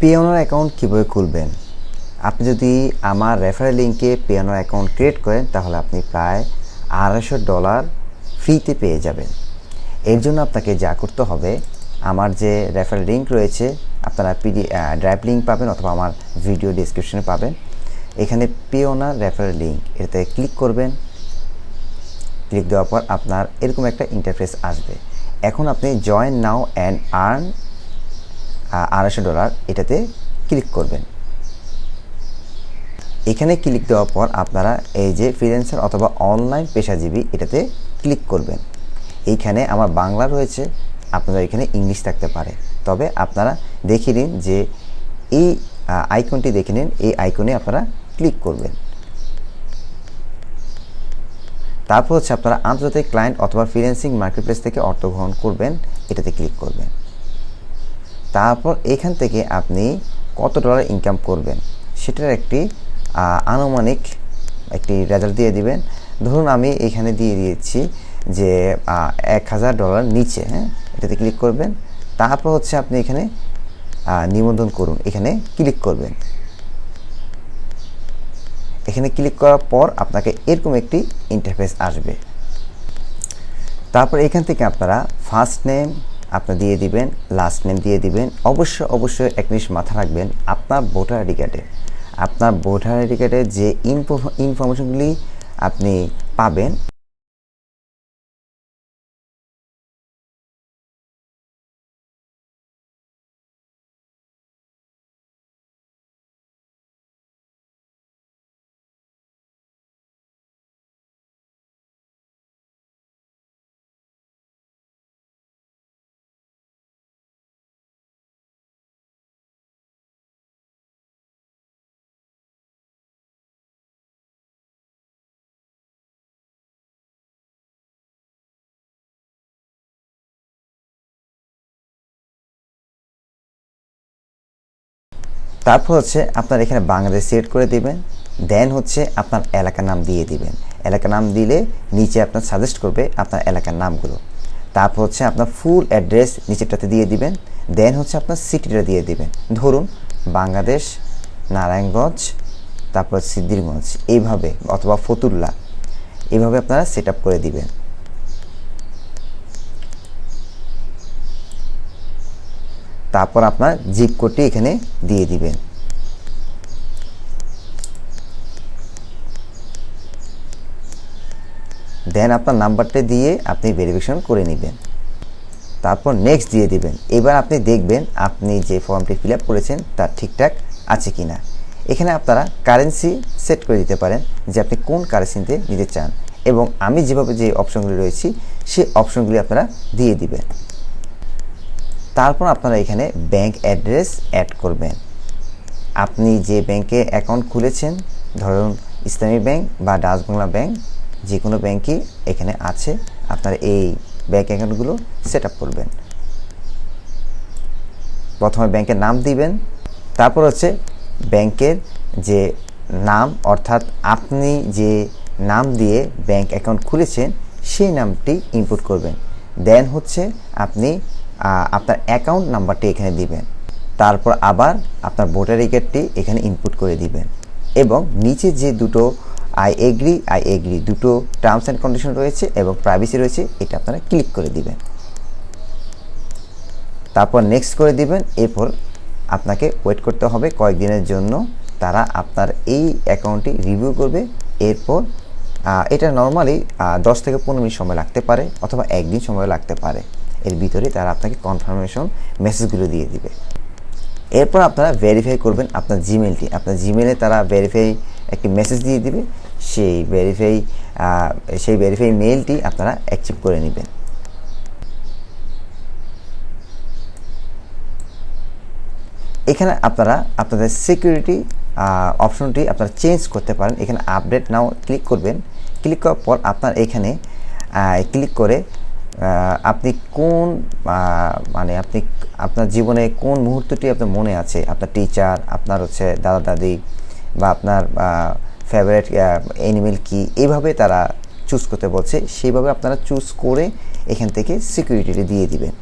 Payoneer account কীভাবে খুলবেন? আপনি যদি আমার রেফারেল লিঙ্কে পেওনার অ্যাকাউন্ট ক্রিয়েট করেন তাহলে আপনি প্রায় $250 ফ্রিতে পেয়ে যাবেন। এর জন্য আপনাকে যা করতে হবে, আমার যে রেফারেল লিঙ্ক রয়েছে আপনারা ড্রাইভ লিঙ্ক পাবেন অথবা আমার ভিডিও ডিসক্রিপশনে পাবেন। এখানে পেওনার রেফারেল লিঙ্ক এটাতে ক্লিক করবেন। ক্লিক দেওয়ার পর আপনার এরকম একটা ইন্টারফেস আসবে। এখন আপনি জয়েন নাও অ্যান্ড আর্ন $250 এটাতে ক্লিক করবেন। এখানে ক্লিক দেওয়ার পর আপনারা এই যে ফ্রিল্যান্সার অথবা অনলাইন পেশাজীবী এটাতে ক্লিক করবেন। এইখানে আমার বাংলা রয়েছে, আপনাদের এখানে ইংলিশ থাকতে পারে, তবে আপনারা দেখে নিন যে এই আইকনটি দেখে নিন, এই আইকনে আপনারা ক্লিক করবেন। তারপর হচ্ছে আপনারা আন্তর্জাতিক ক্লায়েন্ট অথবা ফ্রিল্যান্সিং মার্কেটপ্লেস থেকে অর্থ গ্রহণ করবেন, এটাতে ক্লিক করবেন। তারপর এখান থেকে আপনি কত ডলার ইনকাম করবেন সেটার একটি আনুমানিক একটি রেজাল্ট দিয়ে দিবেন। ধরুন আমি এখানে দিয়ে দিয়েছি যে $1000 নিচে, হ্যাঁ, এটাতে ক্লিক করবেন। তারপর হচ্ছে আপনি এখানে নিবন্ধন করুন, এখানে ক্লিক করবেন। এখানে ক্লিক করার পর আপনাকে এরকম একটি ইন্টারফেস আসবে। তারপর এখান থেকে আপনারা ফার্স্ট নেম আপনার দিয়ে দিবেন, লাস্ট নেম দিয়ে দিবেন। অবশ্যই এক জিনিস মাথা রাখবেন, আপনার ভোটার আইডি কার্ডে যে ইনফরমেশনগুলি আপনি পাবেন তারপর হচ্ছে আপনার এখানে বাংলাদেশ সিলেক্ট করে দিবেন। দেন হচ্ছে আপনার এলাকার নাম দিয়ে দিবেন। এলাকার নাম দিলে নিচে আপনার সাজেস্ট করবে আপনার এলাকার নামগুলো। তারপর হচ্ছে আপনার ফুল অ্যাড্রেস নিচেরটাতে দিয়ে দিবেন। দেন হচ্ছে আপনার সিটিটা দিয়ে দিবেন। ধরুন বাংলাদেশ, নারায়ণগঞ্জ, তারপর সিদ্ধিরগঞ্জ এইভাবে, অথবা ফতুল্লা, এইভাবে আপনারা সেট আপ করে দিবেন। তারপর আপনার জিপ কোডটি এখানে দিয়ে দিবেন। দেন আপনার নাম্বারটা দিয়ে আপনি ভেরিফিকেশন করে নেবেন। তারপর নেক্সট দিয়ে দিবেন। এবার আপনি দেখবেন আপনি যে ফর্মটি ফিল আপ করেছেন তার ঠিকঠাক আছে কিনা। এখানে আপনারা কারেন্সি সেট করে দিতে পারেন যে আপনি কোন কারেন্সিতে নিতে চান, এবং আমি যেভাবে যে অপশনগুলি রয়েছে সেই অপশনগুলি আপনারা দিয়ে দিবেন। তারপর আপনারা এখানে ব্যাংক অ্যাড্রেস অ্যাড করবেন। আপনি যে ব্যাংকে অ্যাকাউন্ট খুলেছেন, ধরুন ইসলামী ব্যাংক বা ডাচ বাংলা ব্যাংক, যে কোনো ব্যাংকই এখানে আছে, আপনারা এই ব্যাংক অ্যাকাউন্টগুলো সেট আপ করবেন। প্রথমে ব্যাংকের নাম দিবেন, তারপর হচ্ছে ব্যাংকের যে নাম, অর্থাৎ আপনি যে নাম দিয়ে ব্যাংক অ্যাকাউন্ট খুলেছেন সেই নামটি ইনপুট করবেন। দেন হচ্ছে আপনি আপনার অ্যাকাউন্ট নাম্বারটি এখানে দিবেন। তারপর আবার আপনার ভোটার আই কার্ডটি এখানে ইনপুট করে দিবেন, এবং নিচে যে দুটো আই এগ্রি দুটো টার্মস অ্যান্ড কন্ডিশন রয়েছে এবং প্রাইভেসি রয়েছে, এটা আপনারা ক্লিক করে দিবেন। তারপর নেক্সট করে দিবেন। এরপর আপনাকে ওয়েট করতে হবে কয়েকদিনের জন্য, তারা আপনার এই অ্যাকাউন্টটি রিভিউ করবে। এরপর এটা নর্মালি 10 থেকে 15 মিনিট সময় লাগতে পারে, অথবা একদিন সময় লাগতে পারে। এর ভিতরে তারা আপনাকে কনফার্মেশন মেসেজগুলো দিয়ে দিবে। এরপর আপনারা ভেরিফাই করবেন আপনার জিমেলটি। আপনার জিমেলে তারা ভেরিফাই একটি মেসেজ দিয়ে দিবে, সেই ভেরিফাই মেইলটি আপনারা অ্যাকসেপ্ট করে নেবেন। এখানে আপনারা আপনাদের সিকিউরিটি অপশনটি আপনারা চেঞ্জ করতে পারেন। এখানে আপডেট নাও ক্লিক করবেন। ক্লিক করার পর আপনার এখানে ক্লিক করে আপনি কোন আপনি আপনার জীবনে কোন মুহূর্তটি আপনার মনে আছে, আপনার টিচার, আপনার হচ্ছে দাদা দাদি, বা আপনার ফেভারিট অ্যানিমেল কি, এইভাবে তারা চুজ করতে বলছে। সেইভাবে আপনারা চুজ করে এখান থেকে সিকিউরিটিটি দিয়ে দিবেন।